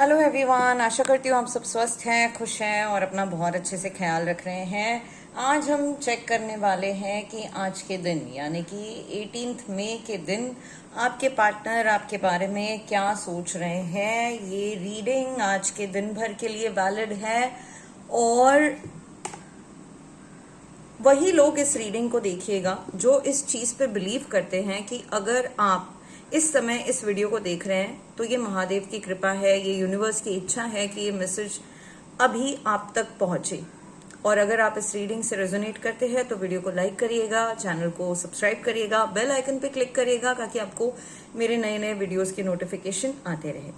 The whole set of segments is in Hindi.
हेलो एवरीवन, आशा करती हूँ आप सब स्वस्थ हैं, खुश हैं और अपना बहुत अच्छे से ख्याल रख रहे हैं। आज हम चेक करने वाले हैं कि आज के दिन यानी कि 18 मई के दिन आपके पार्टनर आपके बारे में क्या सोच रहे हैं। ये रीडिंग आज के दिन भर के लिए वैलिड है और वही लोग इस रीडिंग को देखिएगा जो इस चीज पे बिलीव करते हैं कि अगर आप इस समय इस वीडियो को देख रहे हैं तो ये महादेव की कृपा है, ये यूनिवर्स की इच्छा है कि ये मैसेज अभी आप तक पहुंचे। और अगर आप इस रीडिंग से रेजोनेट करते हैं तो वीडियो को लाइक करिएगा, चैनल को सब्सक्राइब करिएगा, बेल आइकन पे क्लिक करिएगा ताकि आपको मेरे नए नए वीडियोस की नोटिफिकेशन आते रहे।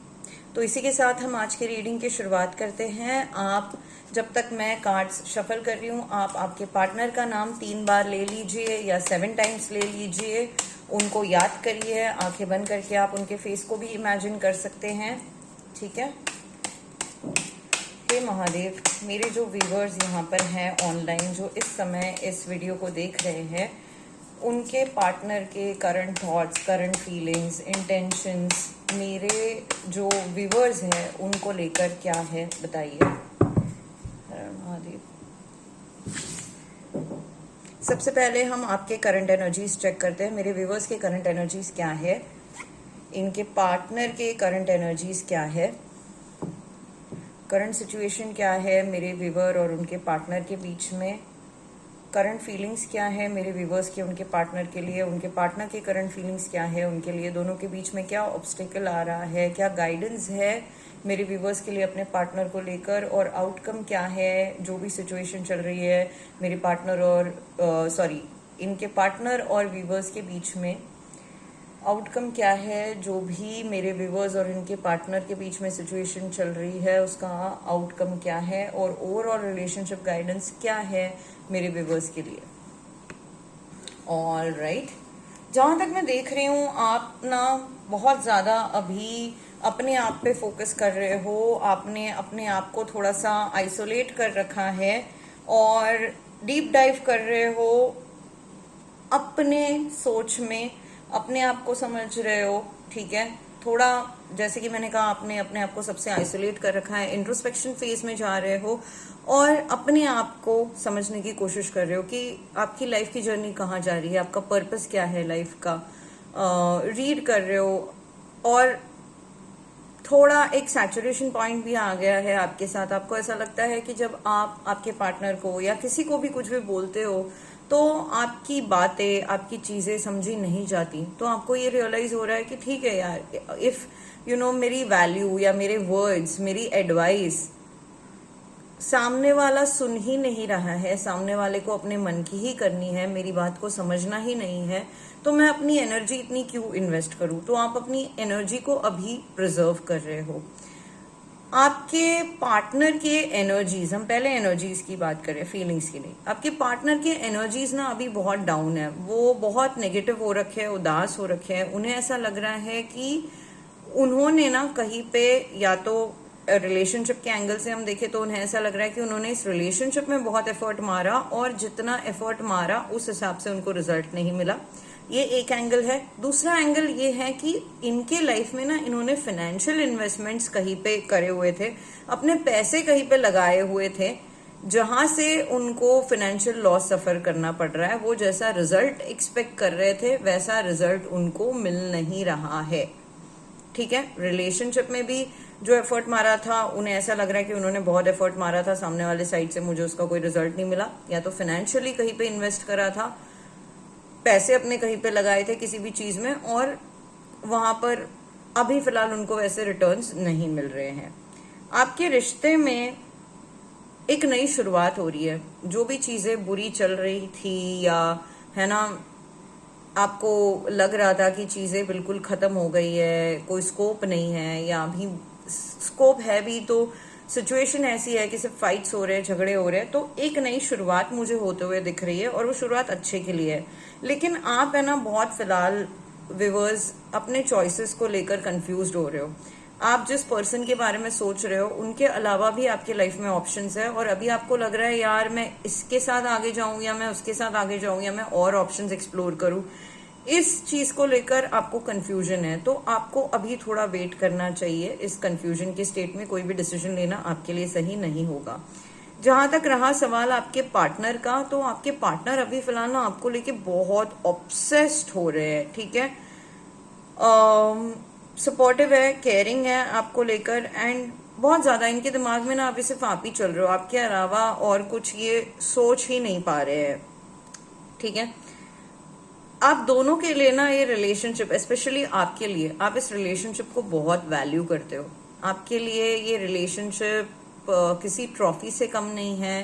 तो इसी के साथ हम आज की रीडिंग की शुरुआत करते हैं। आप जब तक मैं कार्ड्स शफल कर रही हूँ, आप आपके पार्टनर का नाम 3 बार ले लीजिए या 7 टाइम्स ले लीजिए, उनको याद करिए। आंखें बंद करके आप उनके फेस को भी इमेजिन कर सकते हैं, ठीक है। हे महादेव, मेरे जो व्यूअर्स यहाँ पर हैं ऑनलाइन, जो इस समय इस वीडियो को देख रहे हैं, उनके पार्टनर के current thoughts, current feelings, intentions मेरे जो व्यूअर्स हैं उनको लेकर क्या है बताइए। महादेव, सबसे पहले हम आपके करंट एनर्जीज चेक करते हैं। मेरे व्यूअर्स के करंट एनर्जीज क्या है, इनके पार्टनर के करंट एनर्जीज क्या है, करंट सिचुएशन क्या है मेरे व्यूअर और उनके पार्टनर के बीच में, करंट फीलिंग्स क्या है मेरे व्यूअर्स के उनके पार्टनर के लिए, उनके पार्टनर की करंट फीलिंग्स क्या है उनके लिए, दोनों के बीच में क्या ऑब्स्टिकल आ रहा है, क्या गाइडेंस है मेरे व्यूअर्स के लिए अपने पार्टनर को लेकर, और आउटकम क्या है जो भी सिचुएशन चल रही है मेरे पार्टनर और इनके पार्टनर और व्यूअर्स के बीच में। आउटकम क्या है जो भी मेरे व्यूअर्स और इनके पार्टनर के बीच में सिचुएशन चल रही है, उसका आउटकम क्या है, और ओवरऑल रिलेशनशिप गाइडेंस क्या है मेरे व्यूअर्स के लिए। ऑल राइट, जहां तक मैं देख रही हूँ आप ना बहुत ज्यादा अभी अपने आप पे फोकस कर रहे हो, आपने अपने आप को थोड़ा सा आइसोलेट कर रखा है और डीप डाइव कर रहे हो अपने सोच में, अपने आप को समझ रहे हो, ठीक है। थोड़ा जैसे कि मैंने कहा, आपने अपने आप को सबसे आइसोलेट कर रखा है, इंट्रोस्पेक्शन फेज में जा रहे हो और अपने आप को समझने की कोशिश कर रहे हो कि आपकी लाइफ की जर्नी कहाँ जा रही है, आपका पर्पस क्या है लाइफ का, रीड कर रहे हो। और थोड़ा एक सैचुरेशन पॉइंट भी आ गया है आपके साथ। आपको ऐसा लगता है कि जब आप आपके पार्टनर को या किसी को भी कुछ भी बोलते हो तो आपकी बातें, आपकी चीजें समझी नहीं जाती, तो आपको ये रियलाइज हो रहा है कि ठीक है यार, इफ मेरी वैल्यू या मेरे वर्ड्स, मेरी एडवाइस सामने वाला सुन ही नहीं रहा है, सामने वाले को अपने मन की ही करनी है, मेरी बात को समझना ही नहीं है, तो मैं अपनी एनर्जी इतनी क्यों इन्वेस्ट करूं। तो आप अपनी एनर्जी को अभी प्रिजर्व कर रहे हो। आपके पार्टनर के एनर्जीज, हम पहले एनर्जीज की बात करें, फीलिंग्स की नहीं। आपके पार्टनर के एनर्जीज ना अभी बहुत डाउन है, वो बहुत नेगेटिव हो रखे हैं, उदास हो रखे हैं। उन्हें ऐसा लग रहा है कि उन्होंने ना कहीं पे, या तो रिलेशनशिप के एंगल से हम देखें तो उन्हें ऐसा लग रहा है कि उन्होंने इस रिलेशनशिप में बहुत एफर्ट मारा और जितना एफर्ट मारा उस हिसाब से उनको रिजल्ट नहीं मिला। ये एक एंगल है। दूसरा एंगल ये है कि इनके लाइफ में ना इन्होंने फाइनेंशियल इन्वेस्टमेंट्स कहीं पे करे हुए थे, अपने पैसे कहीं पे लगाए हुए थे, जहां से उनको फाइनेंशियल लॉस सफर करना पड़ रहा है। वो जैसा रिजल्ट एक्सपेक्ट कर रहे थे वैसा रिजल्ट उनको मिल नहीं रहा है, ठीक है। रिलेशनशिप में भी जो एफर्ट मारा था, उन्हें ऐसा लग रहा है कि उन्होंने बहुत एफर्ट मारा था, सामने वाले साइड से मुझे उसका कोई रिजल्ट नहीं मिला। या तो फाइनेंशियली कहीं पे इन्वेस्ट करा था, पैसे अपने कहीं पे लगाए थे किसी भी चीज में, और वहां पर अभी फिलहाल उनको वैसे रिटर्न्स नहीं मिल रहे हैं। आपके रिश्ते में एक नई शुरुआत हो रही है। जो भी चीजें बुरी चल रही थी, या है ना, आपको लग रहा था कि चीजें बिल्कुल खत्म हो गई है, कोई स्कोप नहीं है, या अभी स्कोप है भी तो सिचुएशन ऐसी है कि सिर्फ फाइट्स हो रहे हैं, झगड़े हो रहे हैं, तो एक नई शुरुआत मुझे होते हुए दिख रही है और वो शुरुआत अच्छे के लिए है। लेकिन आप है ना बहुत फिलहाल व्यूअर्स अपने चॉइसेस को लेकर कंफ्यूज्ड हो रहे हो। आप जिस पर्सन के बारे में सोच रहे हो उनके अलावा भी आपकी लाइफ में ऑप्शंस है, और अभी आपको लग रहा है यार मैं इसके साथ आगे जाऊं या मैं उसके साथ आगे जाऊं या मैं और ऑप्शंस एक्सप्लोर करूं। इस चीज को लेकर आपको कंफ्यूजन है, तो आपको अभी थोड़ा वेट करना चाहिए। इस कंफ्यूजन के स्टेट में कोई भी डिसीजन लेना आपके लिए सही नहीं होगा। जहां तक रहा सवाल आपके पार्टनर का, तो आपके पार्टनर अभी फिलहाल ना आपको लेके बहुत ऑब्सेस्ड हो रहे हैं, ठीक है। सपोर्टिव है, केयरिंग है आपको लेकर, एंड बहुत ज्यादा इनके दिमाग में ना अभी सिर्फ आप ही चल रहे हो, आपके अलावा और कुछ ये सोच ही नहीं पा रहे हैं, ठीक है। आप दोनों के लिए ना ये रिलेशनशिप, स्पेशली आपके लिए, आप इस रिलेशनशिप को बहुत वैल्यू करते हो। आपके लिए ये रिलेशनशिप किसी ट्रॉफी से कम नहीं है,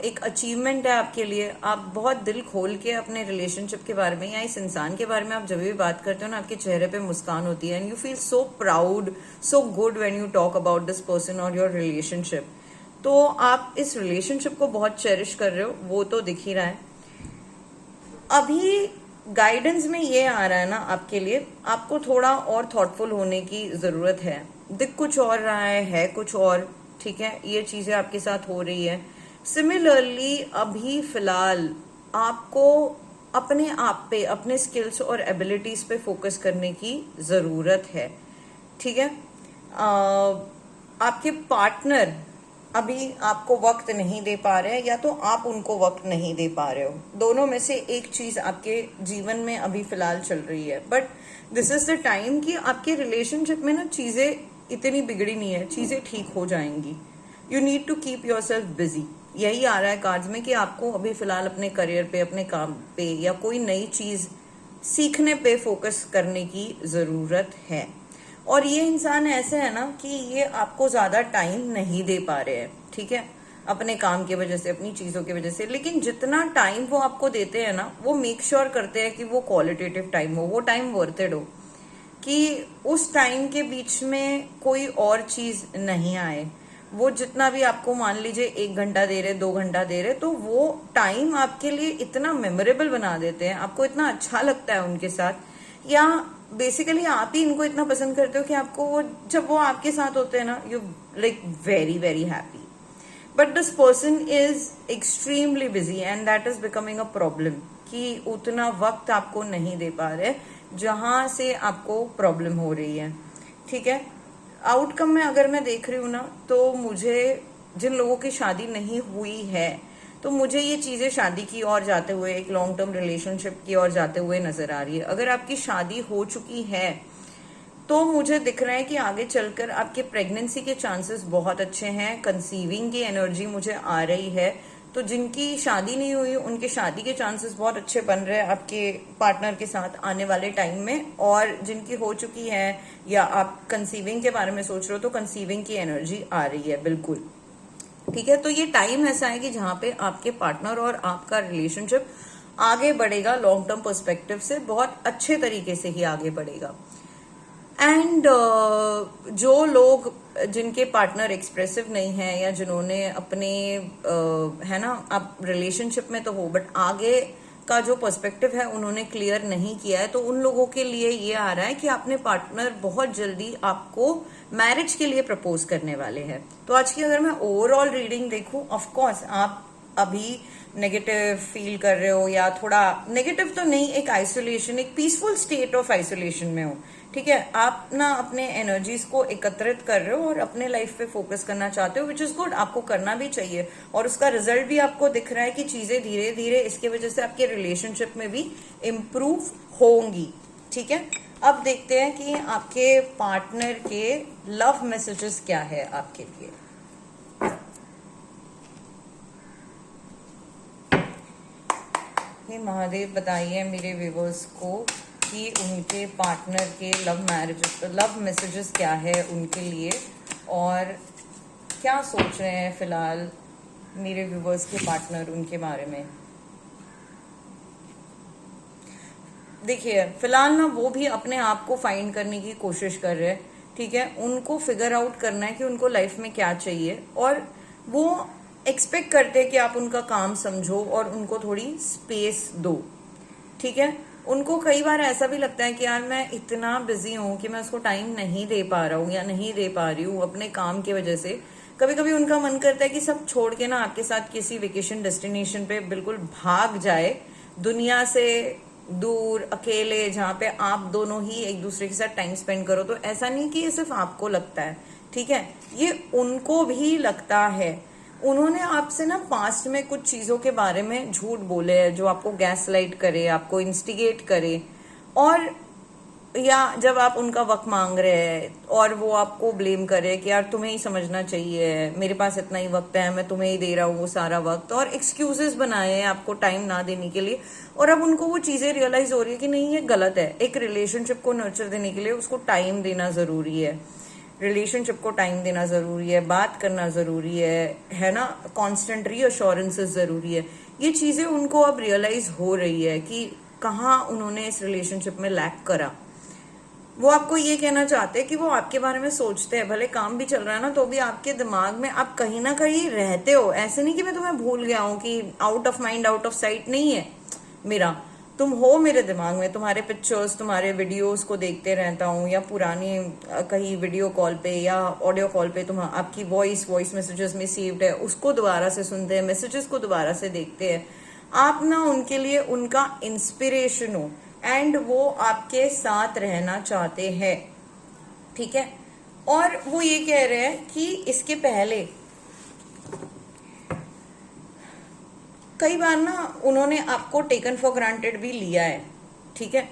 एक अचीवमेंट है आपके लिए। आप बहुत दिल खोल के अपने रिलेशनशिप के बारे में या इस इंसान के बारे में आप जब भी बात करते हो ना, आपके चेहरे पे मुस्कान होती है, and you feel so proud, so good when you talk about this person और योर रिलेशनशिप। तो आप इस रिलेशनशिप को बहुत चेरिश कर रहे हो, वो तो दिख ही रहा है। अभी गाइडेंस में ये आ रहा है ना आपके लिए, आपको थोड़ा और थॉटफुल होने की जरूरत है। दिख कुछ और रहा है कुछ और, ठीक है। ये चीजें आपके साथ हो रही है। सिमिलरली अभी फिलहाल आपको अपने आप पे, अपने स्किल्स और एबिलिटीज पे फोकस करने की जरूरत है, ठीक है। आपके पार्टनर अभी आपको वक्त नहीं दे पा रहे हैं, या तो आप उनको वक्त नहीं दे पा रहे हो। दोनों में से एक चीज आपके जीवन में अभी फिलहाल चल रही है, but this is the time कि आपके रिलेशनशिप में ना चीजें इतनी बिगड़ी नहीं है, चीजें ठीक हो जाएंगी। You need to keep yourself busy, यही आ रहा है कार्ड्स में कि आपको अभी फिलहाल अपने करियर पे, अपने काम पे या कोई नई चीज सीखने पे फोकस करने की जरूरत है। और ये इंसान ऐसे है ना कि ये आपको ज्यादा टाइम नहीं दे पा रहे हैं, ठीक है, अपने काम की वजह से, अपनी चीजों की वजह से। लेकिन जितना टाइम वो आपको देते हैं ना, वो मेक श्योर करते हैं कि वो क्वालिटेटिव टाइम हो, वो टाइम वर्थेड हो, कि उस टाइम के बीच में कोई और चीज नहीं आए। वो जितना भी आपको, मान लीजिए 1 घंटा दे रहे, 2 घंटा दे रहे, तो वो टाइम आपके लिए इतना मेमोरेबल बना देते हैं, आपको इतना अच्छा लगता है उनके साथ, या बेसिकली आप ही इनको इतना पसंद करते हो कि आपको वो, जब वो आपके साथ होते हैं ना, you like very very happy. But this person is extremely busy and that is becoming a problem, कि उतना वक्त आपको नहीं दे पा रहे, जहां से आपको प्रॉब्लम हो रही है, ठीक है। आउटकम में अगर मैं देख रही हूं ना, तो मुझे जिन लोगों की शादी नहीं हुई है, तो मुझे ये चीजें शादी की ओर जाते हुए, एक लॉन्ग टर्म रिलेशनशिप की ओर जाते हुए नजर आ रही है। अगर आपकी शादी हो चुकी है, तो मुझे दिख रहा है कि आगे चलकर आपके प्रेगनेंसी के चांसेस बहुत अच्छे हैं, कंसीविंग की एनर्जी मुझे आ रही है। तो जिनकी शादी नहीं हुई, उनके शादी के चांसेस बहुत अच्छे बन रहे हैं आपके पार्टनर के साथ आने वाले टाइम में। और जिनकी हो चुकी है, या आप कंसीविंग के बारे में सोच रहे हो, तो कंसीविंग की एनर्जी आ रही है, बिल्कुल, ठीक है। तो ये टाइम ऐसा है कि जहां पे आपके पार्टनर और आपका रिलेशनशिप आगे बढ़ेगा, लॉन्ग टर्म पर्सपेक्टिव से बहुत अच्छे तरीके से ही आगे बढ़ेगा। एंड जो लोग, जिनके पार्टनर एक्सप्रेसिव नहीं है, या जिन्होंने अपने है ना, आप रिलेशनशिप में तो हो बट आगे का जो पर्सपेक्टिव है उन्होंने क्लियर नहीं किया है, तो उन लोगों के लिए ये आ रहा है कि अपने पार्टनर बहुत जल्दी आपको मैरिज के लिए प्रपोज करने वाले हैं। तो आज की अगर मैं ओवरऑल रीडिंग देखूं, ऑफ कोर्स आप अभी नेगेटिव फील कर रहे हो, या थोड़ा नेगेटिव तो नहीं, एक आइसोलेशन, एक पीसफुल स्टेट ऑफ आइसोलेशन में हो, ठीक है। आप ना अपने एनर्जीज को एकत्रित कर रहे हो और अपने लाइफ पे फोकस करना चाहते हो, विच इज गुड, आपको करना भी चाहिए। और उसका रिजल्ट भी आपको दिख रहा है कि चीजें धीरे धीरे इसकी वजह से आपके रिलेशनशिप में भी इम्प्रूव होंगी, ठीक है। अब देखते हैं कि आपके पार्टनर के लव मैसेजेस क्या है आपके लिए। हे महादेव, बताइए मेरे व्यूअर्स को कि उनके पार्टनर के लव मैसेजेस क्या है उनके लिए, और क्या सोच रहे हैं फिलहाल मेरे व्यूअर्स के पार्टनर उनके बारे में। देखिए फिलहाल ना वो भी अपने आप को फाइंड करने की कोशिश कर रहे हैं, ठीक है। उनको फिगर आउट करना है कि उनको लाइफ में क्या चाहिए, और वो एक्सपेक्ट करते हैं कि आप उनका काम समझो और उनको थोड़ी स्पेस दो, ठीक है। उनको कई बार ऐसा भी लगता है कि यार मैं इतना बिजी हूं कि मैं उसको टाइम नहीं दे पा रहा हूँ या नहीं दे पा रही हूँ अपने काम की वजह से। कभी कभी उनका मन करता है कि सब छोड़ के ना आपके साथ किसी वेकेशन डेस्टिनेशन पे बिल्कुल भाग जाए, दुनिया से दूर अकेले, जहाँ पे आप दोनों ही एक दूसरे के साथ टाइम स्पेंड करो। तो ऐसा नहीं कि ये सिर्फ आपको लगता है, ठीक है, ये उनको भी लगता है। उन्होंने आपसे ना पास्ट में कुछ चीजों के बारे में झूठ बोले हैं, जो आपको गैस लाइट करे, आपको इंस्टिगेट करे, और या जब आप उनका वक्त मांग रहे हैं और वो आपको ब्लेम करे कि यार तुम्हें ही समझना चाहिए, मेरे पास इतना ही वक्त है, मैं तुम्हें ही दे रहा हूँ वो सारा वक्त, और एक्सक्यूजेस बनाए हैं आपको टाइम ना देने के लिए। और अब उनको वो चीजें रियलाइज हो रही है कि नहीं ये गलत है। एक रिलेशनशिप को नर्चर देने के लिए उसको टाइम देना जरूरी है, रिलेशनशिप को टाइम देना जरूरी है, बात करना जरूरी है ना, कॉन्स्टेंट रीअश्योरेंसेस जरूरी है। ये चीजें उनको अब रियलाइज हो रही है कि कहाँ उन्होंने इस रिलेशनशिप में लैक करा। वो आपको ये कहना चाहते हैं कि वो आपके बारे में सोचते हैं, भले काम भी चल रहा है ना तो भी आपके दिमाग में आप कहीं ना कहीं रहते हो। ऐसे नहीं कि मैं तुम्हें भूल गया हूं, कि out of mind out of site नहीं है मेरा, तुम हो मेरे दिमाग में। तुम्हारे पिक्चर्स, तुम्हारे वीडियोस को देखते रहता हूँ, या पुरानी कहीं वीडियो कॉल पे या ऑडियो कॉल पे तुम आपकी वॉइस मैसेजेस में सेव्ड है, उसको दोबारा से सुनते हैं, मैसेजेस को दोबारा से देखते हैं। आप ना उनके लिए उनका इंस्पिरेशन हो, एंड वो आपके साथ रहना चाहते हैं, ठीक है। और वो ये कह रहे हैं कि इसके पहले कई बार ना उन्होंने आपको टेकन फॉर ग्रांटेड भी लिया है, ठीक है,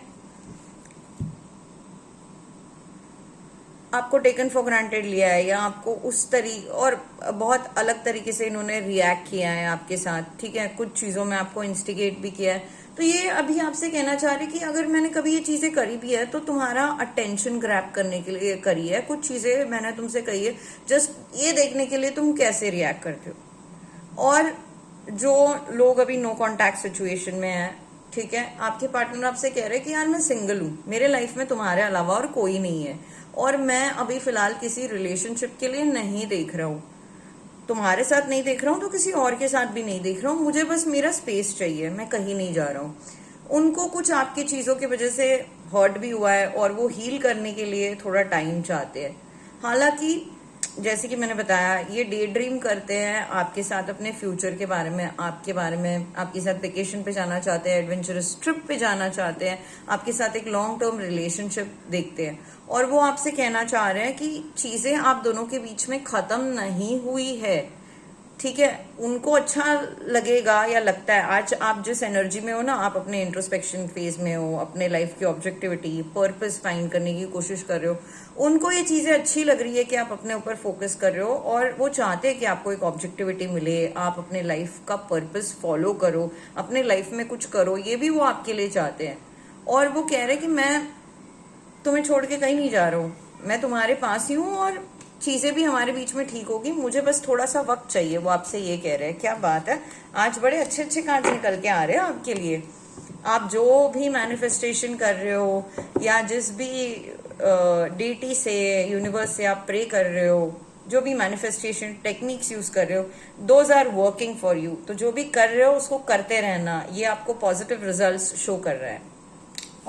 आपको टेकन फॉर ग्रांटेड लिया है, या आपको उस तरीके और बहुत अलग तरीके से इन्होंने रिएक्ट किया है आपके साथ, ठीक है, कुछ चीजों में आपको इंस्टिगेट भी किया है। तो ये अभी आपसे कहना चाह रहे कि अगर मैंने कभी ये चीजें करी भी है तो तुम्हारा अटेंशन ग्रैब करने के लिए करी है, कुछ चीजें मैंने तुमसे कही है जस्ट ये देखने के लिए तुम कैसे रिएक्ट करते हो। और जो लोग अभी नो कॉन्टैक्ट सिचुएशन में है, ठीक है, आपके पार्टनर आपसे कह रहे हैं कि यार मैं सिंगल हूं, मेरे लाइफ में तुम्हारे अलावा और कोई नहीं है, और मैं अभी फिलहाल किसी रिलेशनशिप के लिए नहीं देख रहा हूं, तुम्हारे साथ नहीं देख रहा हूं तो किसी और के साथ भी नहीं देख रहा हूं, मुझे बस मेरा स्पेस चाहिए, मैं कहीं नहीं जा रहा हूं। उनको कुछ आपकी चीजों की वजह से हर्ट भी हुआ है और वो हील करने के लिए थोड़ा टाइम चाहते हैं। हालांकि जैसे कि मैंने बताया, ये डे ड्रीम करते हैं आपके साथ अपने फ्यूचर के बारे में, आपके बारे में, आपके साथ वेकेशन पे जाना चाहते हैं, एडवेंचरस ट्रिप पे जाना चाहते हैं, आपके साथ एक लॉन्ग टर्म रिलेशनशिप देखते हैं। और वो आपसे कहना चाह रहे हैं कि चीजें आप दोनों के बीच में खत्म नहीं हुई है, ठीक है। उनको अच्छा लगेगा या लगता है, आज आप जिस एनर्जी में हो ना, आप अपने इंट्रोस्पेक्शन फेज में हो, अपने लाइफ की ऑब्जेक्टिविटी पर्पस फाइंड करने की कोशिश कर रहे हो, उनको ये चीजें अच्छी लग रही है कि आप अपने ऊपर फोकस कर रहे हो, और वो चाहते हैं कि आपको एक ऑब्जेक्टिविटी मिले, आप अपने लाइफ का पर्पस फॉलो करो, अपने लाइफ में कुछ करो, ये भी वो आपके लिए चाहते हैं। और वो कह रहे हैं कि मैं तुम्हें छोड़ के कहीं नहीं जा रहा हूँ, मैं तुम्हारे पास ही हूँ, और चीजें भी हमारे बीच में ठीक होगी, मुझे बस थोड़ा सा वक्त चाहिए, वो आपसे ये कह रहे हैं। क्या बात है, आज बड़े अच्छे अच्छे कार्ड निकल के आ रहे हैं आपके लिए। आप जो भी मैनिफेस्टेशन कर रहे हो, या जिस भी डीटी से, यूनिवर्स से आप प्रे कर रहे हो, जो भी मैनिफेस्टेशन टेक्निक्स यूज कर रहे हो, those are working for you. तो जो भी कर रहे हो उसको करते रहना, ये आपको पॉजिटिव रिजल्ट्स शो कर रहा है।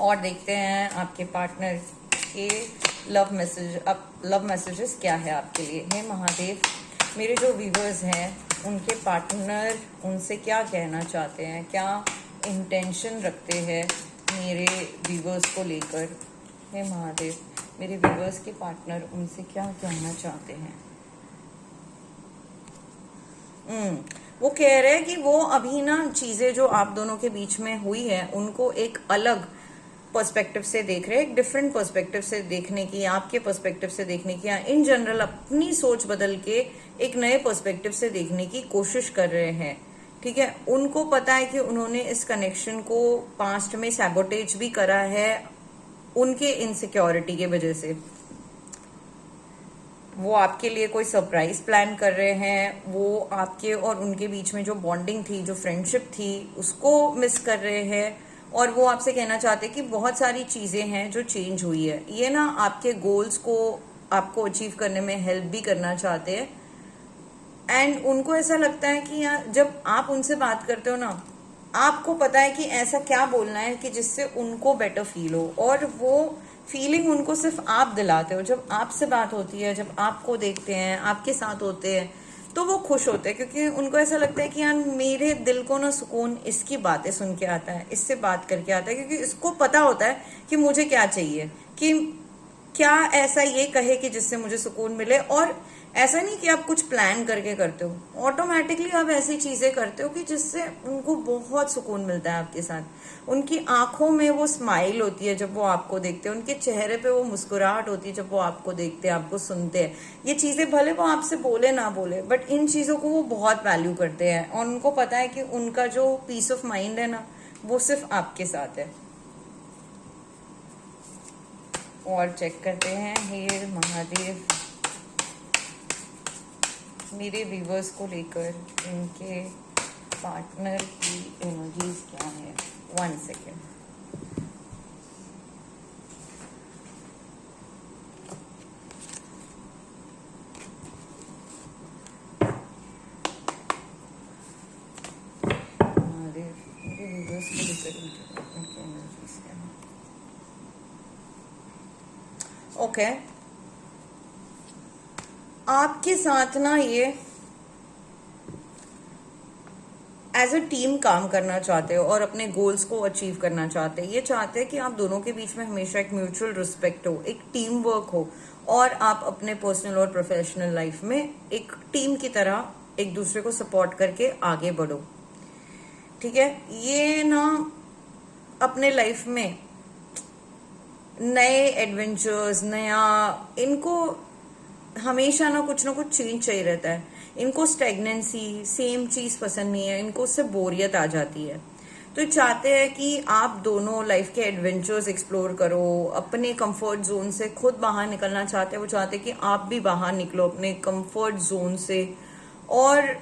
और देखते हैं आपके पार्टनर के लव मैसेज, अब लव मैसेजेस क्या है आपके लिए। हे महादेव, मेरे जो व्यूवर्स हैं उनके पार्टनर उनसे क्या कहना चाहते हैं, क्या इंटेंशन रखते हैं मेरे व्यूवर्स को लेकर। हे महादेव, मेरे व्यूवर्स के पार्टनर उनसे क्या कहना चाहते हैं। वो कह रहे हैं कि वो अभी ना चीजें जो आप दोनों के बीच में हुई है उनको एक अलग पर्सपेक्टिव से देख रहे हैं, एक डिफरेंट पर्सपेक्टिव से देखने की, आपके पर्सपेक्टिव से देखने की, या इन जनरल अपनी सोच बदल के एक नए पर्सपेक्टिव से देखने की कोशिश कर रहे हैं, ठीक है। उनको पता है कि उन्होंने इस कनेक्शन को पास्ट में सैबोटेज भी करा है उनके इनसिक्योरिटी के वजह से। वो आपके लिए कोई सरप्राइज प्लान कर रहे हैं, वो आपके और उनके बीच में जो बॉन्डिंग थी, जो फ्रेंडशिप थी, उसको मिस कर रहे हैं। और वो आपसे कहना चाहते हैं कि बहुत सारी चीजें हैं जो चेंज हुई है, ये ना आपके गोल्स को आपको अचीव करने में हेल्प भी करना चाहते हैं। एंड उनको ऐसा लगता है कि यार जब आप उनसे बात करते हो ना, आपको पता है कि ऐसा क्या बोलना है कि जिससे उनको बेटर फील हो, और वो फीलिंग उनको सिर्फ आप दिलाते हो। जब आपसे बात होती है, जब आपको देखते हैं, आपके साथ होते हैं, तो वो खुश होते हैं, क्योंकि उनको ऐसा लगता है कि यार मेरे दिल को ना सुकून इसकी बातें सुन के आता है, इससे बात करके आता है, क्योंकि इसको पता होता है कि मुझे क्या चाहिए, कि क्या ऐसा ये कहे कि जिससे मुझे सुकून मिले। और ऐसा नहीं कि आप कुछ प्लान करके करते हो, ऑटोमेटिकली आप ऐसी चीजें करते हो कि जिससे उनको बहुत सुकून मिलता है आपके साथ। उनकी आंखों में वो स्माइल होती है जब वो आपको देखते हैं, उनके चेहरे पे वो मुस्कुराहट होती है जब वो आपको देखते हैं, आपको सुनते हैं। ये चीजें भले वो आपसे बोले ना बोले, बट इन चीजों को वो बहुत वैल्यू करते हैं, और उनको पता है कि उनका जो पीस ऑफ माइंड है ना, वो सिर्फ आपके साथ है। और चेक करते हैं, हे महादेव, मेरे व्यूवर्स को लेकर इनके पार्टनर की एनर्जीज क्या है। 1 सेकेंड। मेरे व्यूवर्स को लेकर इनकी एनर्जीज क्या है। ओके, आपके साथ ना ये एज अ टीम काम करना चाहते हो और अपने गोल्स को अचीव करना चाहते हैं। ये चाहते हैं कि आप दोनों के बीच में हमेशा एक म्यूचुअल रिस्पेक्ट हो, एक टीम वर्क हो, और आप अपने पर्सनल और प्रोफेशनल लाइफ में एक टीम की तरह एक दूसरे को सपोर्ट करके आगे बढ़ो। ठीक है, ये ना अपने लाइफ में नए एडवेंचर्स, नया, इनको हमेशा ना कुछ चेंज चाहिए रहता है। इनको स्टेगनेंसी, सेम चीज पसंद नहीं है, इनको उससे बोरियत आ जाती है। तो ये चाहते हैं कि आप दोनों लाइफ के एडवेंचर्स एक्सप्लोर करो, अपने कंफर्ट जोन से खुद बाहर निकलना चाहते हैं। वो चाहते हैं कि आप भी बाहर निकलो अपने कंफर्ट जोन से, और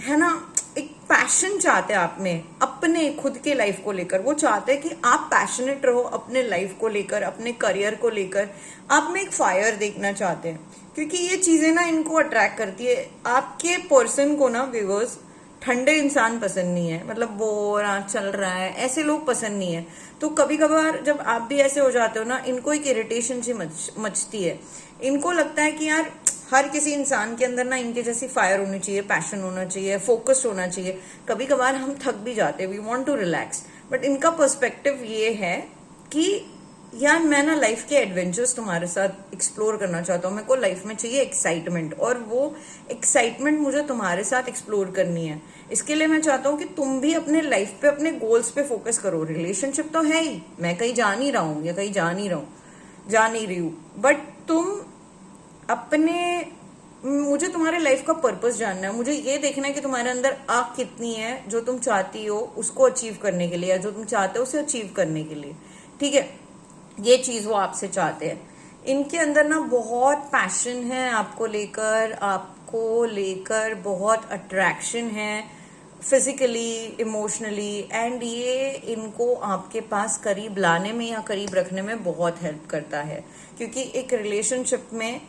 है ना, एक पैशन चाहते हैं आप में अपने खुद के लाइफ को लेकर। वो चाहते हैं कि आप पैशनेट रहो अपने लाइफ को लेकर, अपने करियर को लेकर। आप में एक फायर देखना चाहते हैं, क्योंकि ये चीजें ना इनको अट्रैक्ट करती है। आपके पर्सन को ना व्यूअर्स ठंडे इंसान पसंद नहीं है, मतलब बोर चल रहा है ऐसे लोग पसंद नहीं है। तो कभी कभार जब आप भी ऐसे हो जाते हो ना, इनको एक इरिटेशन सी मचती है। इनको लगता है कि यार हर किसी इंसान के अंदर ना इनके जैसी फायर होनी चाहिए, पैशन होना चाहिए, फोकस्ड होना चाहिए। कभी कभार हम थक भी जाते हैं, we want to relax, but इनका पर्सपेक्टिव ये है कि यार मैं ना लाइफ के एडवेंचर्स तुम्हारे साथ एक्सप्लोर करना चाहता हूँ। मेरे को लाइफ में चाहिए एक्साइटमेंट, और वो एक्साइटमेंट मुझे तुम्हारे साथ एक्सप्लोर करनी है। इसके लिए मैं चाहता हूँ कि तुम भी अपने लाइफ पे, अपने गोल्स पे फोकस करो। रिलेशनशिप तो है ही, मैं कहीं जा नहीं रहा हूँ या कहीं जा नहीं रही हूँ, बट तुम अपने, मुझे तुम्हारे लाइफ का पर्पस जानना है। मुझे ये देखना है कि तुम्हारे अंदर आग कितनी है जो तुम चाहती हो उसको अचीव करने के लिए, या जो तुम चाहते हो उसे अचीव करने के लिए। ठीक है, ये चीज वो आपसे चाहते हैं। इनके अंदर ना बहुत पैशन है आपको लेकर बहुत अट्रैक्शन है, फिजिकली, इमोशनली, एंड ये इनको आपके पास करीब लाने में या करीब रखने में बहुत हेल्प करता है। क्योंकि एक रिलेशनशिप में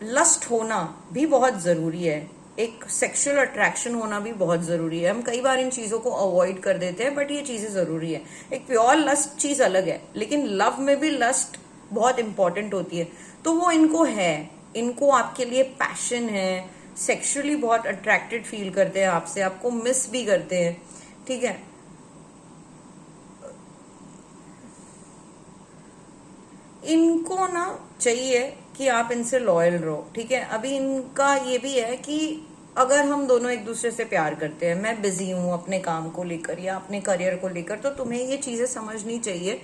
लस्ट होना भी बहुत जरूरी है, एक सेक्सुअल अट्रैक्शन होना भी बहुत जरूरी है। हम कई बार इन चीजों को अवॉइड कर देते हैं, बट ये चीजें जरूरी है। एक प्योर लस्ट चीज अलग है, लेकिन लव में भी लस्ट बहुत इंपॉर्टेंट होती है। तो वो इनको है, इनको आपके लिए पैशन है, सेक्सुअली बहुत अट्रैक्टेड फील करते हैं आपसे, आपको मिस भी करते हैं। ठीक है, इनको ना चाहिए कि आप इनसे लॉयल रहो। ठीक है, अभी इनका ये भी है कि अगर हम दोनों एक दूसरे से प्यार करते हैं, मैं बिजी हूं अपने काम को लेकर या अपने करियर को लेकर, तो तुम्हें ये चीजें समझनी चाहिए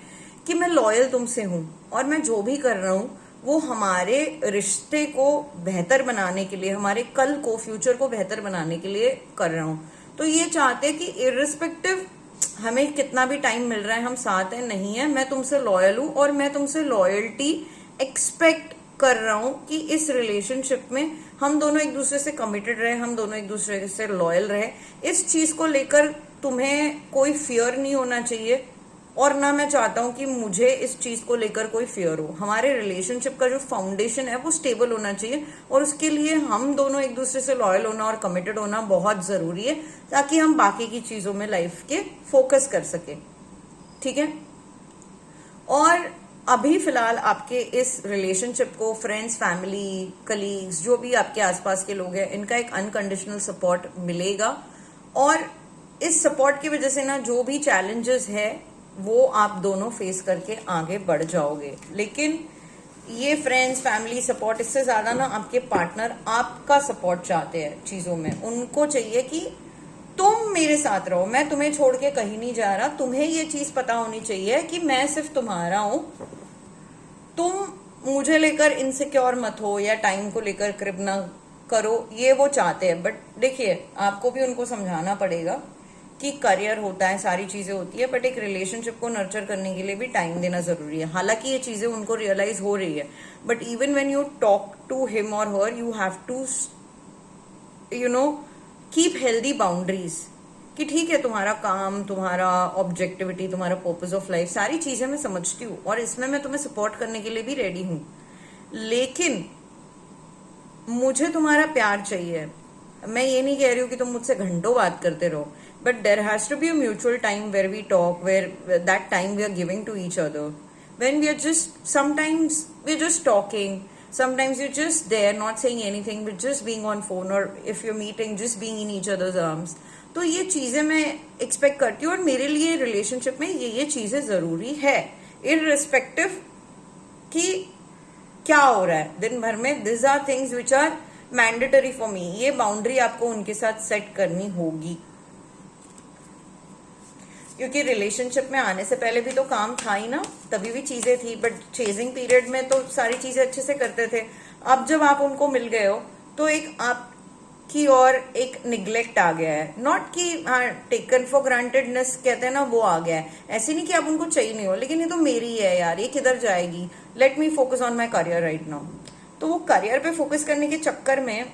कि मैं लॉयल तुमसे हूं, और मैं जो भी कर रहा हूं वो हमारे रिश्ते को बेहतर बनाने के लिए, हमारे कल को, फ्यूचर को बेहतर बनाने के लिए कर रहा हूं। तो ये चाहते हैं कि इर्रिस्पेक्टिव हमें कितना भी टाइम मिल रहा है, हम साथ हैं नहीं है, मैं तुमसे लॉयल हूं, और मैं तुमसे लॉयल्टी एक्सपेक्ट कर रहा हूं कि इस रिलेशनशिप में हम दोनों एक दूसरे से कमिटेड रहे, हम दोनों एक दूसरे से लॉयल रहे। इस चीज को लेकर तुम्हें कोई फियर नहीं होना चाहिए, और ना मैं चाहता हूं कि मुझे इस चीज को लेकर कोई फियर हो। हमारे रिलेशनशिप का जो फाउंडेशन है वो स्टेबल होना चाहिए, और उसके लिए हम दोनों एक दूसरे से लॉयल होना और कमिटेड होना बहुत जरूरी है, ताकि हम बाकी की चीजों में लाइफ के फोकस कर सके। ठीक है, और अभी फिलहाल आपके इस रिलेशनशिप को फ्रेंड्स, फैमिली, कलीग्स, जो भी आपके आसपास के लोग हैं, इनका एक अनकंडीशनल सपोर्ट मिलेगा। और इस सपोर्ट की वजह से ना जो भी चैलेंजेस है वो आप दोनों फेस करके आगे बढ़ जाओगे। लेकिन ये फ्रेंड्स, फैमिली सपोर्ट, इससे ज्यादा ना आपके पार्टनर आपका सपोर्ट चाहते हैं चीजों में। उनको चाहिए कि तुम मेरे साथ रहो, मैं तुम्हें छोड़ के कहीं नहीं जा रहा। तुम्हें ये चीज पता होनी चाहिए कि मैं सिर्फ तुम्हारा हूं, तुम मुझे लेकर इनसिक्योर मत हो या टाइम को लेकर क्रिब ना करो, ये वो चाहते हैं। बट देखिए, आपको भी उनको समझाना पड़ेगा कि करियर होता है, सारी चीजें होती है, बट एक रिलेशनशिप को नर्चर करने के लिए भी टाइम देना जरूरी है। हालांकि ये चीजें उनको रियलाइज हो रही है, but even when you talk to him और her, you have to keep healthy boundaries कि ठीक है, तुम्हारा काम, तुम्हारा ऑब्जेक्टिविटी, तुम्हारा पर्पस ऑफ लाइफ, सारी चीजें मैं समझती हूँ और इसमें मैं तुम्हें सपोर्ट करने के लिए भी रेडी हूं, लेकिन मुझे तुम्हारा प्यार चाहिए। मैं ये नहीं कह रही हूँ कि तुम मुझसे घंटों बात करते रहो, but there has to be a mutual time where we talk, where that time we are giving to each other, when we are just sometimes we're just talking, sometimes you're just there not saying anything but just being on phone, or if you're meeting just being in each other's arms। तो ये चीजें मैं एक्सपेक्ट करती हूँ और मेरे लिए रिलेशनशिप में ये चीजें जरूरी है, इररिस्पेक्टिव कि क्या हो रहा है दिन भर में। This are things which are mandatory for me. ये बाउंड्री आपको उनके साथ सेट करनी होगी, क्योंकि रिलेशनशिप में आने से पहले भी तो काम था ही ना, तभी भी चीजें थी, बट चेजिंग पीरियड में तो सारी चीजें अच्छे से करते थे। अब जब आप उनको मिल गए हो तो एक आपकी और एक निग्लेक्ट आ गया है, नॉट कि हाँ टेकन फॉर ग्रांटेडनेस कहते हैं ना, वो आ गया है। ऐसे नहीं कि आप उनको चाहिए नहीं हो, लेकिन ये तो मेरी है यार, ये किधर जाएगी, let me focus on my career right now. तो वो करियर पे फोकस करने के चक्कर में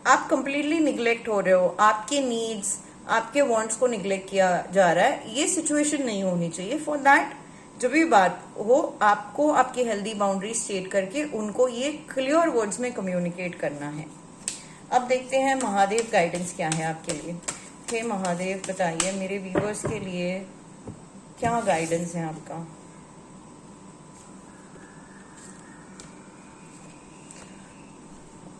आप कंप्लीटली निग्लेक्ट हो रहे हो, आपके नीड्स, आपके वांट्स को निग्लेक्ट किया जा रहा है। ये सिचुएशन नहीं होनी चाहिए। फॉर दैट जब भी बात हो, आपको आपकी हेल्दी बाउंड्री सेट करके उनको ये क्लियर वर्ड्स में कम्युनिकेट करना है। अब देखते हैं महादेव गाइडेंस क्या है आपके लिए। हे महादेव, बताइए मेरे व्यूअर्स के लिए क्या गाइडेंस है आपका।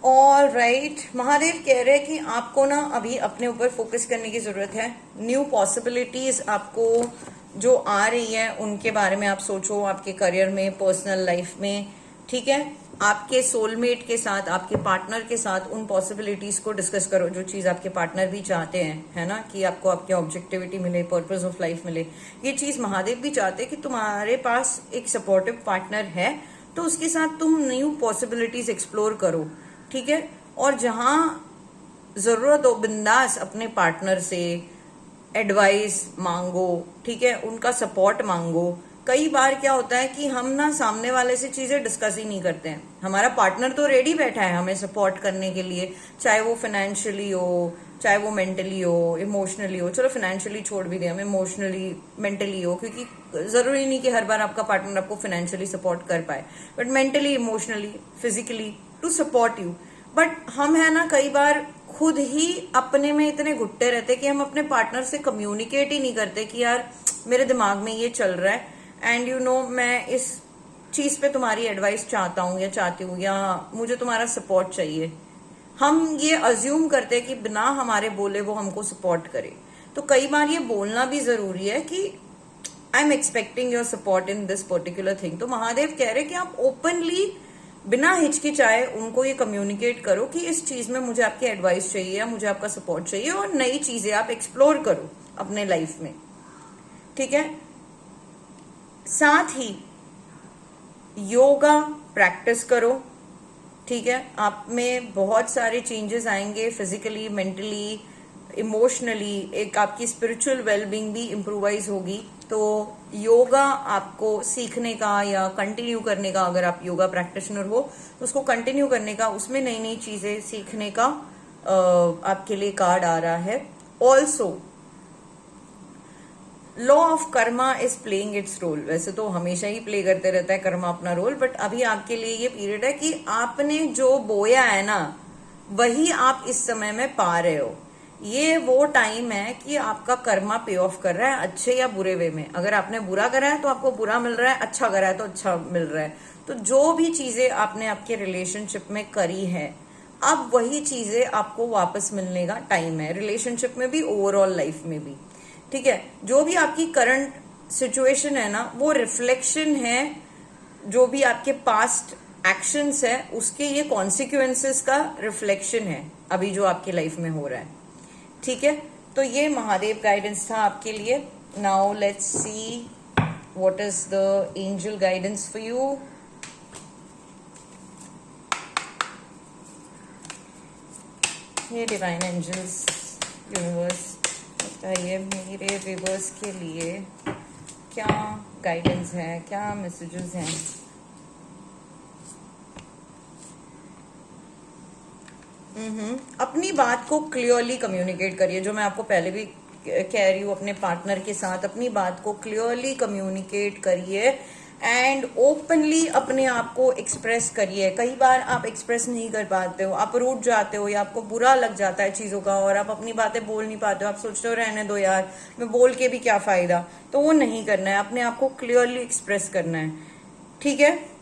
ऑल राइट, महादेव कह रहे हैं कि आपको ना अभी अपने ऊपर फोकस करने की जरूरत है। न्यू पॉसिबिलिटीज आपको जो आ रही है उनके बारे में आप सोचो, आपके करियर में, पर्सनल लाइफ में, ठीक है। आपके सोलमेट के साथ, आपके पार्टनर के साथ उन पॉसिबिलिटीज को डिस्कस करो जो चीज आपके पार्टनर भी चाहते हैं, है ना, कि आपको आपकी ऑब्जेक्टिविटी मिले, पर्पस ऑफ लाइफ मिले। ये चीज महादेव भी चाहते हैं कि तुम्हारे पास एक सपोर्टिव पार्टनर है, तो उसके साथ तुम न्यू पॉसिबिलिटीज एक्सप्लोर करो, ठीक है। और जहां जरूरत हो बिंदास अपने पार्टनर से एडवाइस मांगो, ठीक है, उनका सपोर्ट मांगो। कई बार क्या होता है कि हम ना सामने वाले से चीजें डिस्कस ही नहीं करते हैं, हमारा पार्टनर तो रेडी बैठा है हमें सपोर्ट करने के लिए, चाहे वो फाइनेंशियली हो, चाहे वो मेंटली हो, इमोशनली हो। चलो फाइनेंशियली छोड़ भी दें, हम इमोशनली, मेंटली हो, क्योंकि जरूरी नहीं कि हर बार आपका पार्टनर आपको फाइनेंशियली सपोर्ट कर पाए, but mentally, emotionally, physically to support you. But हम है ना कई बार खुद ही अपने में इतने घुट्टे रहते कि हम अपने पार्टनर से कम्युनिकेट ही नहीं करते कि यार मेरे दिमाग में ये चल रहा है एंड यू नो मैं इस चीज पे तुम्हारी एडवाइस चाहता हूँ या चाहती हूँ, या मुझे तुम्हारा सपोर्ट चाहिए। हम ये अज्यूम करते हैं कि बिना हमारे बोले वो हमको सपोर्ट करे। तो कई बार ये बोलना भी जरूरी है कि I am expecting your support in this particular thing. तो महादेव कह रहे हैं कि आप ओपनली बिना हिचकिचाए उनको ये कम्युनिकेट करो कि इस चीज में मुझे आपकी एडवाइस चाहिए या मुझे आपका सपोर्ट चाहिए, और नई चीजें आप एक्सप्लोर करो अपने लाइफ में, ठीक है। साथ ही योगा प्रैक्टिस करो, ठीक है। आप में बहुत सारे चेंजेस आएंगे, फिजिकली, मेंटली, इमोशनली, एक आपकी स्पिरिचुअल वेलबींग भी इम्प्रूवाइज होगी। तो योगा आपको सीखने का या कंटिन्यू करने का, अगर आप योगा प्रैक्टिशनर हो तो उसको कंटिन्यू करने का, उसमें नई नई चीजें सीखने का आपके लिए कार्ड आ रहा है। Also law of karma is playing its role. वैसे तो हमेशा ही प्ले करते रहता है कर्मा अपना रोल, बट अभी आपके लिए ये पीरियड है कि आपने जो बोया है ना वही आप इस समय में पा रहे हो। ये वो टाइम है कि आपका कर्मा पे ऑफ कर रहा है, अच्छे या बुरे वे में। अगर आपने बुरा करा है तो आपको बुरा मिल रहा है, अच्छा करा है तो अच्छा मिल रहा है। तो जो भी चीजें आपने आपके रिलेशनशिप में करी है, अब वही चीजें आपको वापस मिलने का टाइम है, रिलेशनशिप में भी, ओवरऑल लाइफ में भी। ठीक है, जो भी आपकी करंट सिचुएशन है ना, वो रिफ्लेक्शन है जो भी आपके पास्ट एक्शंस है उसके, ये कॉन्सिक्वेंसेस का रिफ्लेक्शन है अभी जो आपकी लाइफ में हो रहा है। ठीक है, तो ये महादेव गाइडेंस था आपके लिए। Now let's see what is the angel guidance for you. ये डिवाइन एंजल्स, यूनिवर्स, बताइए मेरे व्यूअर्स के लिए क्या गाइडेंस है, क्या मैसेजेस हैं। अपनी बात को क्लियरली कम्युनिकेट करिए, जो मैं आपको पहले भी कह रही हूँ, अपने पार्टनर के साथ अपनी बात को क्लियरली कम्युनिकेट करिए एंड ओपनली अपने आप को एक्सप्रेस करिए। कई बार आप एक्सप्रेस नहीं कर पाते हो, आप रूठ जाते हो या आपको बुरा लग जाता है चीजों का और आप अपनी बातें बोल नहीं पाते हो, आप सोचते हो रहने दो यार, मैं बोल के भी क्या फायदा। तो वो नहीं करना है, अपने आप को क्लियरली एक्सप्रेस करना है। ठीक है,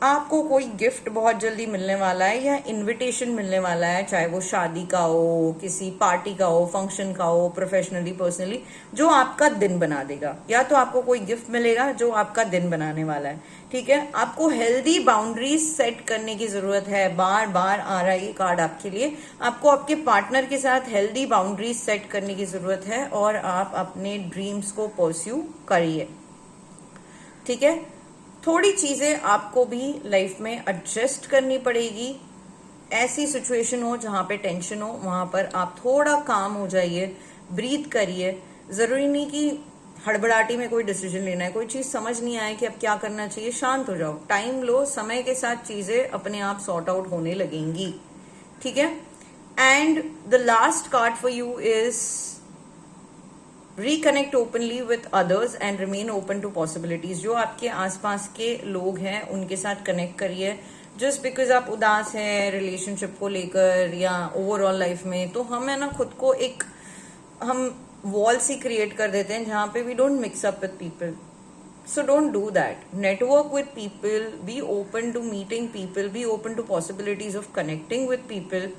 आपको कोई गिफ्ट बहुत जल्दी मिलने वाला है या इनविटेशन मिलने वाला है, चाहे वो शादी का हो, किसी पार्टी का हो, फंक्शन का हो, प्रोफेशनली पर्सनली, जो आपका दिन बना देगा। या तो आपको कोई गिफ्ट मिलेगा जो आपका दिन बनाने वाला है। ठीक है, आपको हेल्दी बाउंड्रीज सेट करने की जरूरत है। बार बार आ रहा है ये कार्ड आपके लिए। आपको आपके पार्टनर के साथ हेल्दी बाउंड्रीज सेट करने की जरूरत है और आप अपने ड्रीम्स को परस्यू करिए। ठीक है, थोड़ी चीजें आपको भी लाइफ में एडजस्ट करनी पड़ेगी। ऐसी सिचुएशन हो जहां पे टेंशन हो, वहां पर आप थोड़ा काम हो जाइए, ब्रीथ करिए। जरूरी नहीं कि हड़बड़ाहटी में कोई डिसीजन लेना है, कोई चीज समझ नहीं आए कि अब क्या करना चाहिए, शांत हो जाओ, टाइम लो, समय के साथ चीजें अपने आप सॉर्ट आउट होने लगेंगी। ठीक है, and the last card for you is reconnect openly with others and remain open to possibilities. जो आपके आसपास के लोग हैं उनके साथ कनेक्ट करिए। जस्ट बिकॉज आप उदास हैं रिलेशनशिप को लेकर या ओवरऑल लाइफ में, तो हम है ना खुद को एक हम वॉल सी क्रिएट कर देते हैं जहां पे we don't mix up with people. So don't do that, network with people, be open to meeting people, be open to possibilities of connecting with people.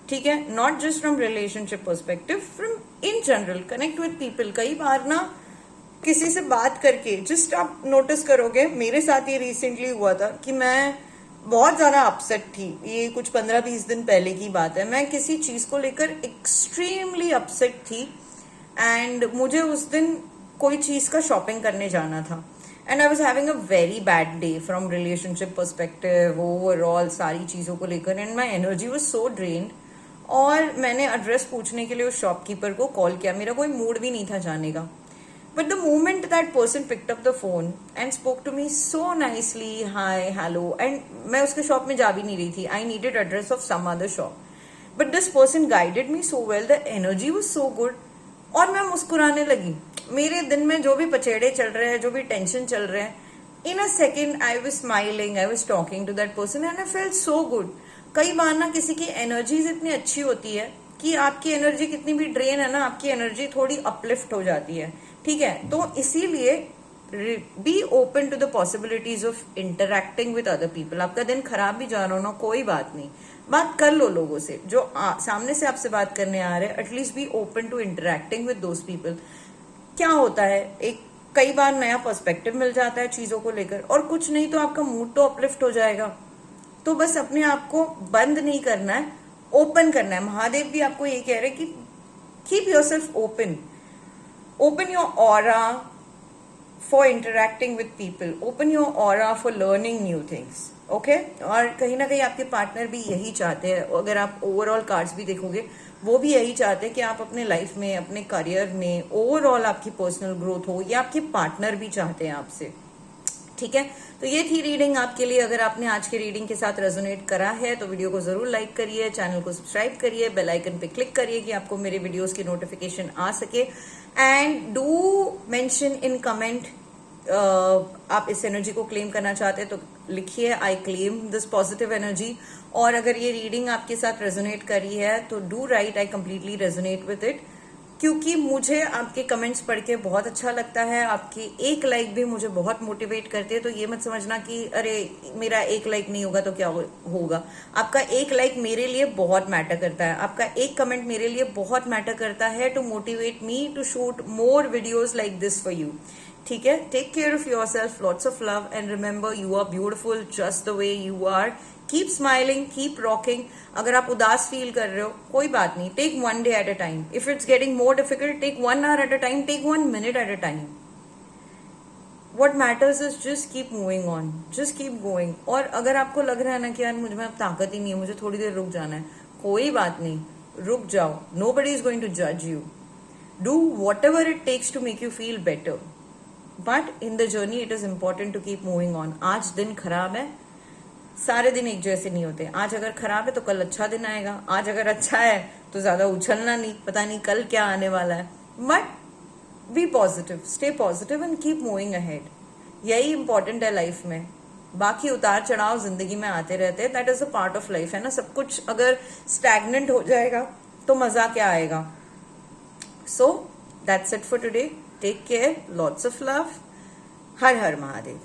ठीक है, not just from relationship perspective, from in general connect with people. कई बार ना किसी से बात करके जस्ट आप नोटिस करोगे, मेरे साथ ये रिसेंटली हुआ था कि मैं बहुत ज्यादा अपसेट थी। ये कुछ 15-20 दिन पहले की बात है। मैं किसी चीज को लेकर एक्सट्रीमली अपसेट थी एंड मुझे उस दिन कोई चीज का शॉपिंग करने जाना था and I was having a very bad day from relationship perspective, overall सारी चीजों को लेकर, and my energy was so drained. और मैंने एड्रेस पूछने के लिए उस शॉपकीपर को कॉल किया, मेरा कोई मूड भी नहीं था जाने का। But the moment that person picked up the phone and spoke to me so nicely, hi hello, and मैं उसके शॉप में जा भी नहीं रही थी, I needed address of some other shop, but this person guided me so well, the energy was so good. और मैं मुस्कुराने लगी। मेरे दिन में जो भी पचेड़े चल रहे हैं, जो भी टेंशन चल रहे हैं, in a second I was smiling, I was talking to that person and I felt so good. कई बार ना किसी की एनर्जीज इतनी अच्छी होती है कि आपकी एनर्जी कितनी भी ड्रेन है ना, आपकी एनर्जी थोड़ी अपलिफ्ट हो जाती है। ठीक है, तो इसीलिए be open to the possibilities of interacting with other people. आपका दिन खराब भी जा रहा हो ना, कोई बात नहीं, बात कर लो लोगों से जो सामने से आपसे बात करने आ रहे हैं। At least be open to interacting with those people. क्या होता है, एक कई बार नया पर्सपेक्टिव मिल जाता है चीजों को लेकर, और कुछ नहीं तो आपका मूड तो अपलिफ्ट हो जाएगा। तो बस अपने आप को बंद नहीं करना है, ओपन करना है। महादेव भी आपको ये कह रहे हैं कि keep yourself open, open your aura for interacting with people, open your aura for learning new things. Okay, और कहीं ना कहीं आपके पार्टनर भी यही चाहते हैं। अगर आप ओवरऑल कार्ड्स भी देखोगे, वो भी यही चाहते हैं कि आप अपने लाइफ में, अपने करियर में, ओवरऑल आपकी पर्सनल ग्रोथ हो, या आपके पार्टनर भी चाहते हैं आपसे। ठीक है, तो ये थी रीडिंग आपके लिए। अगर आपने आज के रीडिंग के साथ रेजोनेट करा है तो वीडियो को जरूर लाइक करिए, चैनल को सब्सक्राइब करिए, बेल आइकन पे क्लिक करिए कि आपको मेरे वीडियोस की नोटिफिकेशन आ सके, and do mention in comment आप इस एनर्जी को क्लेम करना चाहते हैं तो लिखिए I claim this positive energy. और अगर ये रीडिंग आपके साथ रेजोनेट कर रही है तो do right I completely resonate with it, क्योंकि मुझे आपके कमेंट्स पढ़ के बहुत अच्छा लगता है। आपकी एक लाइक भी मुझे बहुत मोटिवेट करती है। तो ये मत समझना कि अरे मेरा एक लाइक नहीं होगा तो क्या होगा। आपका एक लाइक मेरे लिए बहुत मैटर करता है, आपका एक कमेंट मेरे लिए बहुत मैटर करता है to motivate me to shoot more videos like this for you. ठीक है, take care of yourself, lots of love and remember you are beautiful just the way you are. Keep smiling, keep rocking. अगर आप उदास फील कर रहे हो कोई बात नहीं, take 1 day at a time. If it's getting more difficult, take 1 hour at a time, take 1 minute at a time. What matters is just keep moving on, just keep going. और अगर आपको लग रहा है ना कि यार मुझ में अब ताकत ही नहीं है, मुझे थोड़ी देर रुक जाना है, कोई बात नहीं, रुक जाओ। नोबडी इज गोइंग टू जज you. Do whatever it takes to make you feel better, but in the journey it is important to keep moving on. आज दिन खराब है, सारे दिन एक जैसे नहीं होते। आज अगर खराब है तो कल अच्छा दिन आएगा, आज अगर अच्छा है तो ज्यादा उछलना नहीं, पता नहीं कल क्या आने वाला है। But be positive, stay positive and keep moving ahead. यही इंपॉर्टेंट है लाइफ में। बाकी उतार चढ़ाव जिंदगी में आते रहते हैं, that is a part of life, है ना। सब कुछ अगर स्टैग्नेंट हो जाएगा तो मजा क्या आएगा। So that's it for today, take care, lots of love, हर हर महादेव।